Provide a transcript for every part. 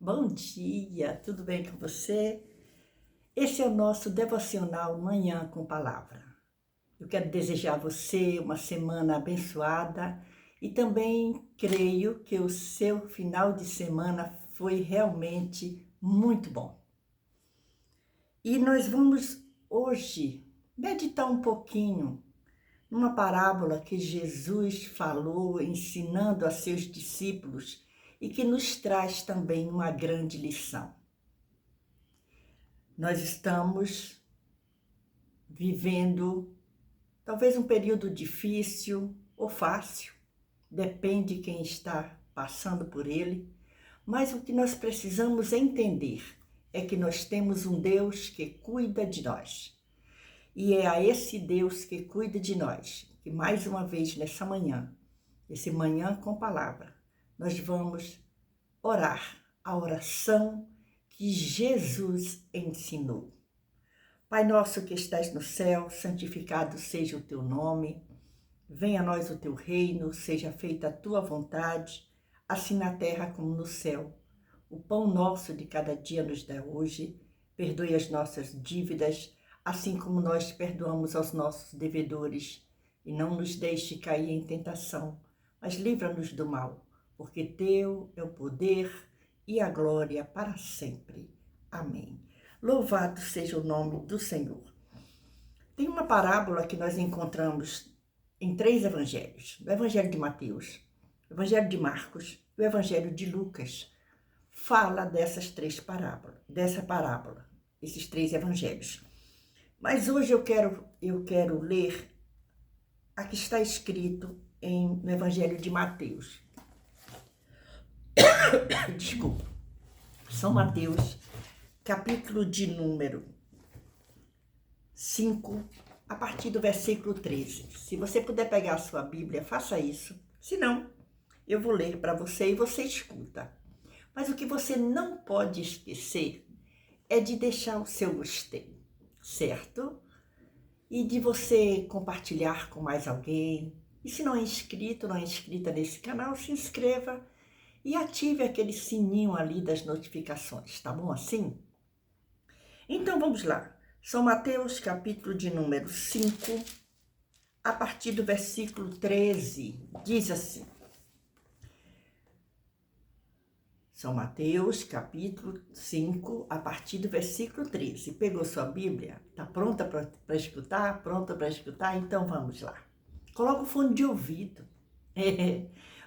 Bom dia, tudo bem com você? Esse é o nosso devocional Manhã com Palavra. Eu quero desejar a você uma semana abençoada e também creio que o seu final de semana foi realmente muito bom. E nós vamos hoje meditar um pouquinho numa parábola que Jesus falou ensinando a seus discípulos e que nos traz também uma grande lição. Nós estamos vivendo talvez um período difícil ou fácil, depende de quem está passando por ele, mas o que nós precisamos entender é que nós temos um Deus que cuida de nós. E é a esse Deus que cuida de nós, que mais uma vez nessa manhã, esse Manhã com Palavra, nós vamos orar a oração que Jesus ensinou. Pai nosso que estás no céu, santificado seja o teu nome. Venha a nós o teu reino, seja feita a tua vontade, assim na terra como no céu. O pão nosso de cada dia nos dá hoje. Perdoe as nossas dívidas, assim como nós perdoamos aos nossos devedores. E não nos deixe cair em tentação, mas livra-nos do mal, porque teu é o poder e a glória para sempre. Amém. Louvado seja o nome do Senhor. Tem uma parábola que nós encontramos em 3 evangelhos. O evangelho de Mateus, o evangelho de Marcos e o evangelho de Lucas. Fala dessas 3 parábolas, esses 3 evangelhos. Mas hoje eu quero ler a que está escrito no evangelho de Mateus. Desculpa. São Mateus, capítulo de número 5, a partir do versículo 13. Se você puder pegar a sua Bíblia, faça isso. Se não, eu vou ler para você e você escuta. Mas o que você não pode esquecer é de deixar o seu gostei, certo? E de você compartilhar com mais alguém. E se não é inscrito, não é inscrita nesse canal, se inscreva e ative aquele sininho ali das notificações, tá bom assim? Então vamos lá. São Mateus, capítulo de número 5, a partir do versículo 13, diz assim. São Mateus, capítulo 5, a partir do versículo 13. Pegou sua Bíblia? Está pronta para escutar? Pronta para escutar? Então vamos lá. Coloca o fone de ouvido.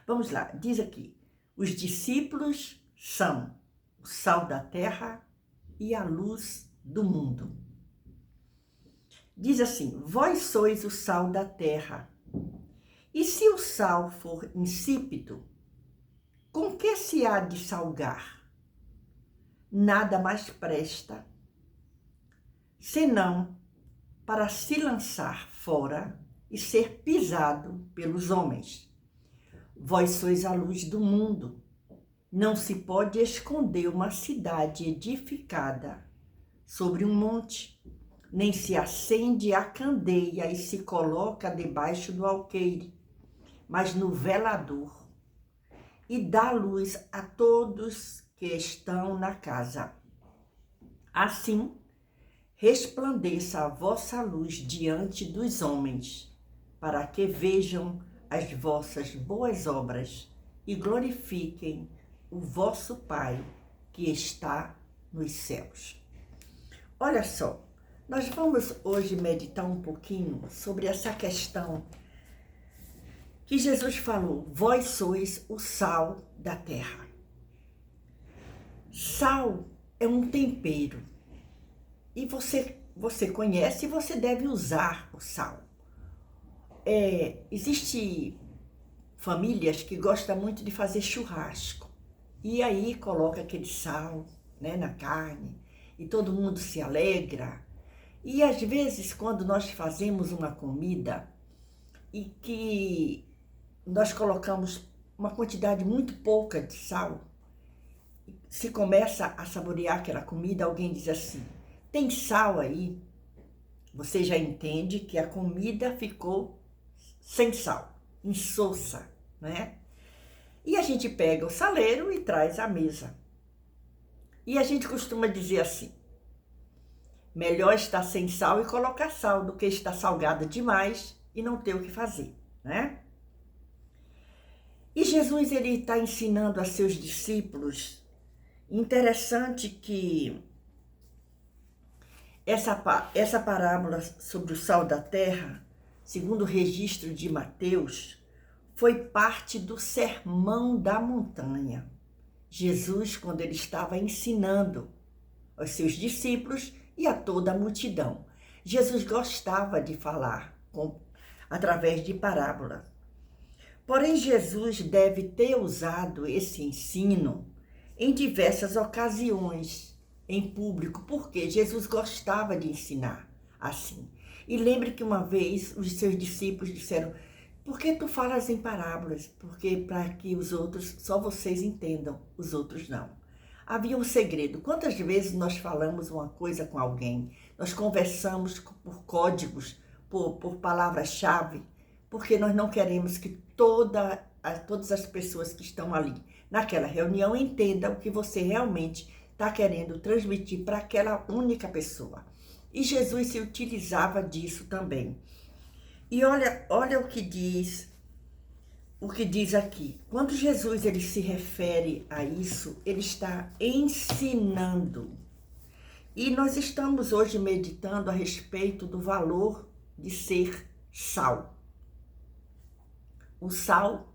Vamos lá, diz aqui. Os discípulos são o sal da terra e a luz do mundo. Diz assim, vós sois o sal da terra. E se o sal for insípido, com que se há de salgar? Nada mais presta, senão para se lançar fora e ser pisado pelos homens. Vós sois a luz do mundo. Não se pode esconder uma cidade edificada sobre um monte, nem se acende a candeia e se coloca debaixo do alqueire, mas no velador, e dá luz a todos que estão na casa. Assim, resplandeça a vossa luz diante dos homens, para que vejam as vossas boas obras e glorifiquem o vosso Pai que está nos céus. Olha só, nós vamos hoje meditar um pouquinho sobre essa questão que Jesus falou, vós sois o sal da terra. Sal é um tempero e você conhece e você deve usar o sal. Existe famílias que gostam muito de fazer churrasco e aí coloca aquele sal, né, na carne e todo mundo se alegra. E às vezes quando nós fazemos uma comida e que nós colocamos uma quantidade muito pouca de sal, se começa a saborear aquela comida, alguém diz assim, tem sal aí? Você já entende que a comida ficou sem sal, insossa, né? E a gente pega o saleiro e traz à mesa. E a gente costuma dizer assim: melhor estar sem sal e colocar sal do que estar salgada demais e não ter o que fazer, né? E Jesus, ele está ensinando a seus discípulos. Interessante que essa parábola sobre o sal da terra, segundo o registro de Mateus, foi parte do Sermão da Montanha. Jesus, quando ele estava ensinando aos seus discípulos e a toda a multidão. Jesus gostava de falar através de parábolas. Porém, Jesus deve ter usado esse ensino em diversas ocasiões, em público, porque Jesus gostava de ensinar assim. E lembre que uma vez os seus discípulos disseram: por que tu falas em parábolas? Porque para que os outros, só vocês entendam, os outros não. Havia um segredo. Quantas vezes nós falamos uma coisa com alguém, nós conversamos por códigos, por palavras-chave, porque nós não queremos que todas as pessoas que estão ali naquela reunião entendam o que você realmente está querendo transmitir para aquela única pessoa. E Jesus se utilizava disso também. E olha o que diz aqui. Quando Jesus ele se refere a isso, ele está ensinando. E nós estamos hoje meditando a respeito do valor de ser sal. O sal,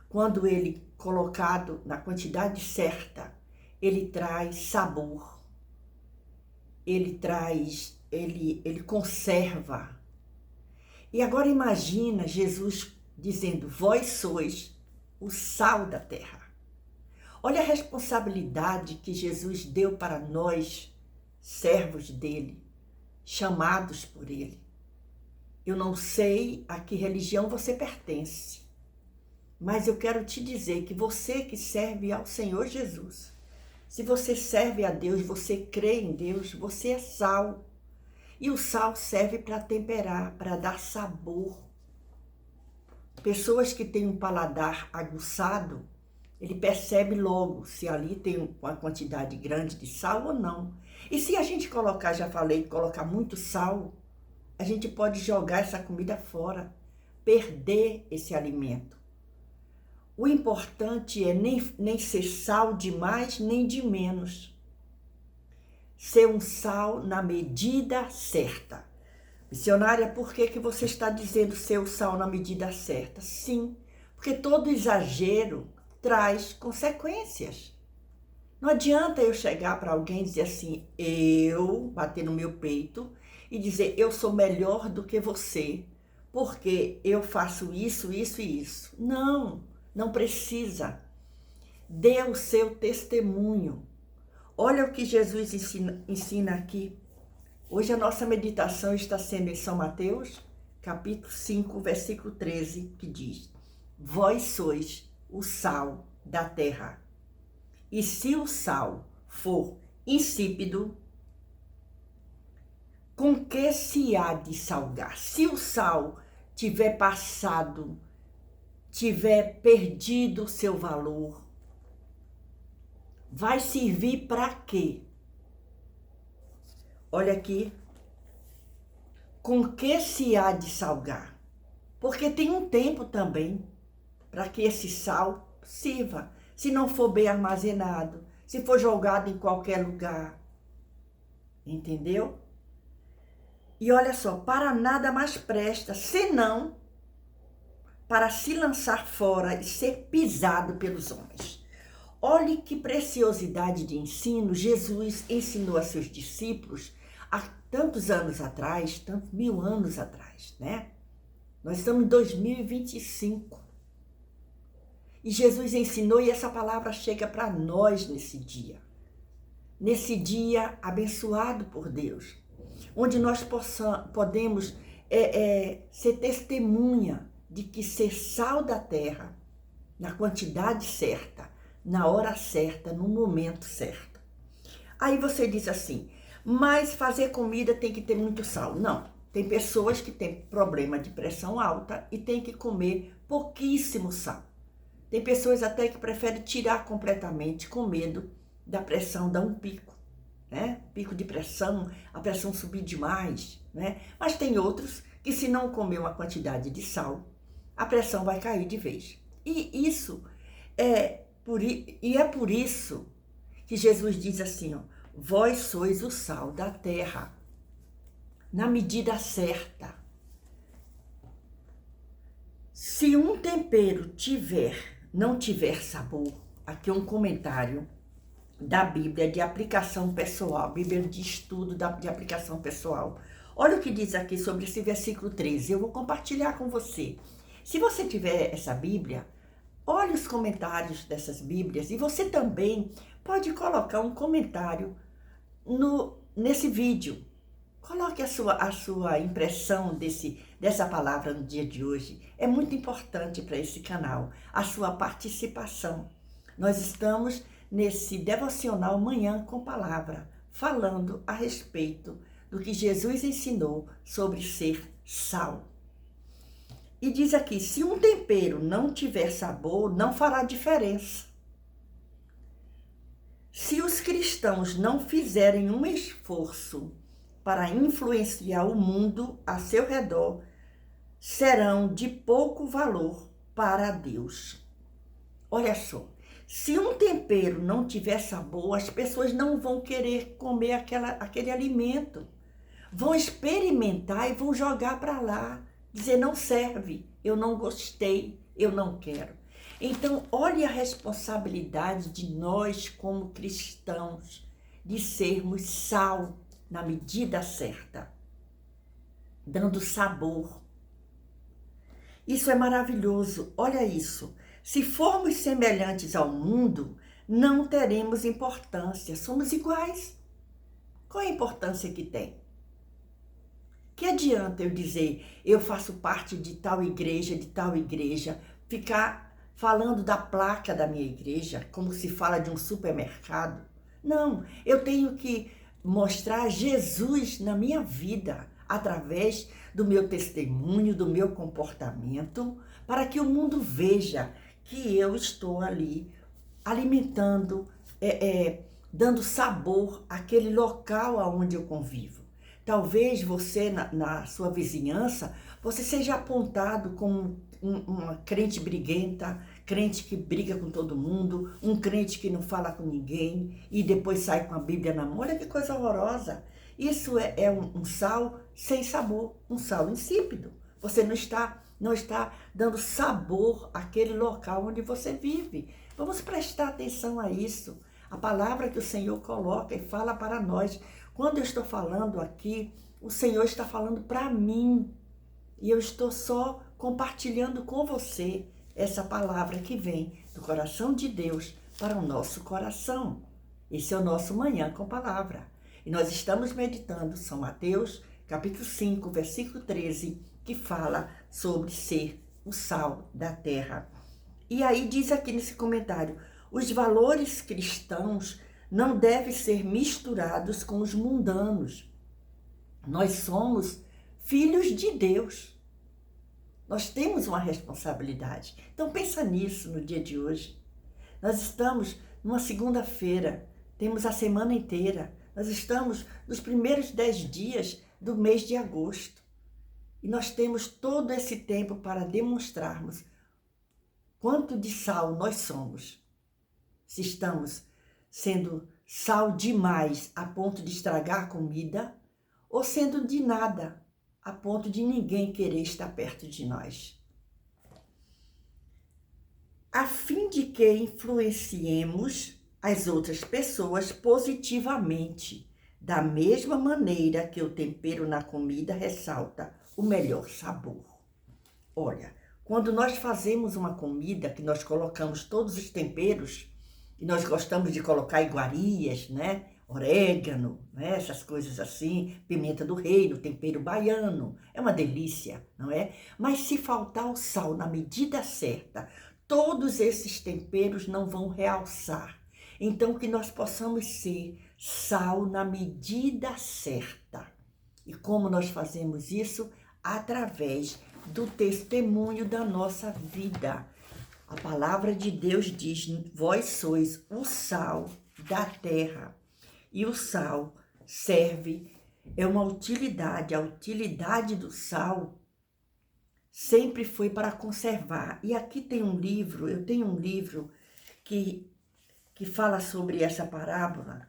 quando ele colocado na quantidade certa, ele traz sabor. Ele conserva. E agora imagina Jesus dizendo: vós sois o sal da terra. Olha a responsabilidade que Jesus deu para nós, servos dele, chamados por ele. Eu não sei a que religião você pertence, mas eu quero te dizer que você que serve ao Senhor Jesus, se você serve a Deus, você crê em Deus, você é sal. E o sal serve para temperar, para dar sabor. Pessoas que têm um paladar aguçado, ele percebe logo se ali tem uma quantidade grande de sal ou não. E se a gente colocar, já falei, colocar muito sal, a gente pode jogar essa comida fora, perder esse alimento. O importante é nem ser sal de mais, nem de menos. Ser um sal na medida certa. Missionária, por que você está dizendo ser o sal na medida certa? Sim, porque todo exagero traz consequências. Não adianta eu chegar para alguém e dizer assim, eu bater no meu peito e dizer eu sou melhor do que você, porque eu faço isso, isso e isso. Não precisa. Dê o seu testemunho. Olha o que Jesus ensina aqui. Hoje a nossa meditação está sendo em São Mateus, capítulo 5, versículo 13, que diz: vós sois o sal da terra. E se o sal for insípido, com que se há de salgar? Se o sal tiver passado, tiver perdido o seu valor, vai servir para quê? Olha aqui. Com que se há de salgar? Porque tem um tempo também para que esse sal sirva. Se não for bem armazenado, se for jogado em qualquer lugar. Entendeu? E olha só, para nada mais presta, senão para se lançar fora e ser pisado pelos homens. Olhe que preciosidade de ensino Jesus ensinou a seus discípulos há tantos anos atrás, tantos 1000 anos atrás, né? Nós estamos em 2025. E Jesus ensinou e essa palavra chega para nós nesse dia. Nesse dia abençoado por Deus, onde nós podemos ser testemunha de que ser sal da terra, na quantidade certa, na hora certa, no momento certo. Aí você diz assim, mas fazer comida tem que ter muito sal. Não, tem pessoas que têm problema de pressão alta e tem que comer pouquíssimo sal. Tem pessoas até que preferem tirar completamente com medo da pressão dá um pico, né? Pico de pressão, a pressão subir demais, né? Mas tem outros que se não comer uma quantidade de sal, a pressão vai cair de vez. E isso é por isso que Jesus diz assim, ó, vós sois o sal da terra, na medida certa. Se um tempero não tiver sabor, aqui é um comentário da Bíblia de aplicação pessoal, Bíblia de estudo de aplicação pessoal. Olha o que diz aqui sobre esse versículo 13, eu vou compartilhar com você. Se você tiver essa Bíblia, olhe os comentários dessas Bíblias e você também pode colocar um comentário nesse vídeo. Coloque a sua impressão dessa palavra no dia de hoje. É muito importante para esse canal, a sua participação. Nós estamos nesse devocional Manhã com Palavra, falando a respeito do que Jesus ensinou sobre ser sal. E diz aqui, se um tempero não tiver sabor, não fará diferença. Se os cristãos não fizerem um esforço para influenciar o mundo a seu redor, serão de pouco valor para Deus. Olha só, se um tempero não tiver sabor, as pessoas não vão querer comer aquele alimento. Vão experimentar e vão jogar para lá, dizer não serve, eu não gostei, eu não quero. Então, olhe a responsabilidade de nós como cristãos, de sermos sal na medida certa, dando sabor. Isso é maravilhoso, olha isso. Se formos semelhantes ao mundo, não teremos importância, somos iguais. Qual é a importância que tem? Que adianta eu dizer, eu faço parte de tal igreja, ficar falando da placa da minha igreja, como se fala de um supermercado? Não, eu tenho que mostrar Jesus na minha vida, através do meu testemunho, do meu comportamento, para que o mundo veja que eu estou ali alimentando, dando sabor àquele local onde eu convivo. Talvez você, na sua vizinhança, você seja apontado como uma crente briguenta, crente que briga com todo mundo, um crente que não fala com ninguém e depois sai com a Bíblia na mão. Olha que coisa horrorosa. Isso é um sal sem sabor, um sal insípido. Você não está dando sabor àquele local onde você vive. Vamos prestar atenção a isso. A palavra que o Senhor coloca e fala para nós. Quando eu estou falando aqui, o Senhor está falando para mim. E eu estou só compartilhando com você essa palavra que vem do coração de Deus para o nosso coração. Esse é o nosso Manhã com Palavra. E nós estamos meditando São Mateus, capítulo 5, versículo 13, que fala sobre ser o sal da terra. E aí diz aqui nesse comentário, os valores cristãos não devem ser misturados com os mundanos. Nós somos filhos de Deus. Nós temos uma responsabilidade. Então pensa nisso no dia de hoje. Nós estamos numa segunda-feira, temos a semana inteira. Nós estamos nos primeiros 10 dias do mês de agosto. E nós temos todo esse tempo para demonstrarmos quanto de sal nós somos. Se estamos sendo sal demais a ponto de estragar a comida, ou sendo de nada a ponto de ninguém querer estar perto de nós. A fim de que influenciemos as outras pessoas positivamente, da mesma maneira que o tempero na comida ressalta o melhor sabor. Olha, quando nós fazemos uma comida que nós colocamos todos os temperos, e nós gostamos de colocar iguarias, né? Orégano, né? Essas coisas assim, pimenta do reino, tempero baiano, é uma delícia, não é? Mas se faltar o sal na medida certa, todos esses temperos não vão realçar. Então, que nós possamos ser sal na medida certa. E como nós fazemos isso? Através do testemunho da nossa vida. A palavra de Deus diz, vós sois o sal da terra. E o sal serve, é uma utilidade, a utilidade do sal sempre foi para conservar. E aqui tem um livro, eu tenho um livro que fala sobre essa parábola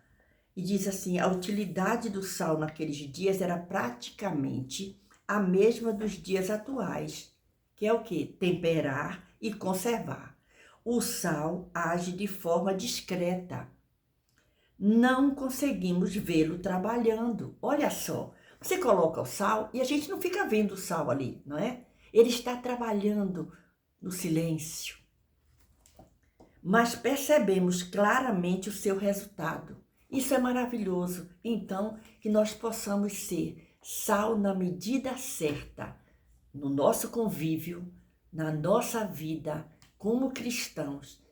e diz assim: a utilidade do sal naqueles dias era praticamente a mesma dos dias atuais, que é o quê? Temperar e conservar. O sal age de forma discreta. Não conseguimos vê-lo trabalhando. Olha só, você coloca o sal e a gente não fica vendo o sal ali, não é? Ele está trabalhando no silêncio. Mas percebemos claramente o seu resultado. Isso é maravilhoso. Então, que nós possamos ser sal na medida certa, no nosso convívio, na nossa vida, como cristãos,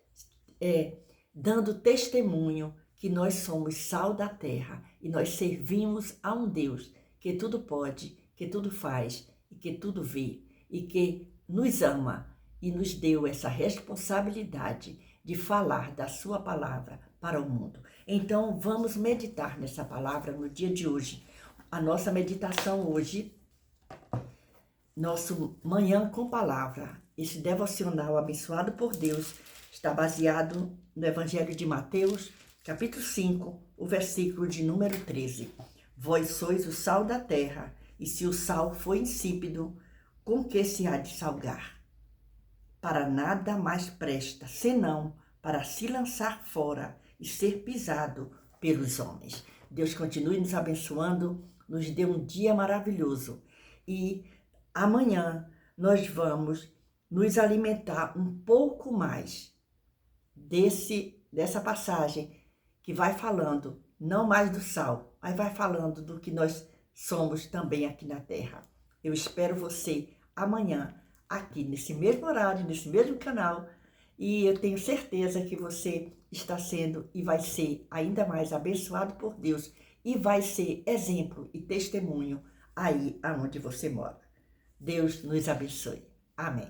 dando testemunho que nós somos sal da terra e nós servimos a um Deus que tudo pode, que tudo faz e que tudo vê e que nos ama e nos deu essa responsabilidade de falar da sua palavra para o mundo. Então, vamos meditar nessa palavra no dia de hoje. A nossa meditação hoje, nosso Manhã com Palavra, esse devocional abençoado por Deus, está baseado no Evangelho de Mateus, capítulo 5, o versículo de número 13. Vós sois o sal da terra, e se o sal for insípido, com que se há de salgar? Para nada mais presta, senão para se lançar fora e ser pisado pelos homens. Deus continue nos abençoando, nos dê um dia maravilhoso. E amanhã nós vamos nos alimentar um pouco mais dessa passagem que vai falando, não mais do sal, mas vai falando do que nós somos também aqui na terra. Eu espero você amanhã, aqui nesse mesmo horário, nesse mesmo canal, e eu tenho certeza que você está sendo e vai ser ainda mais abençoado por Deus e vai ser exemplo e testemunho aí aonde você mora. Deus nos abençoe. Amém.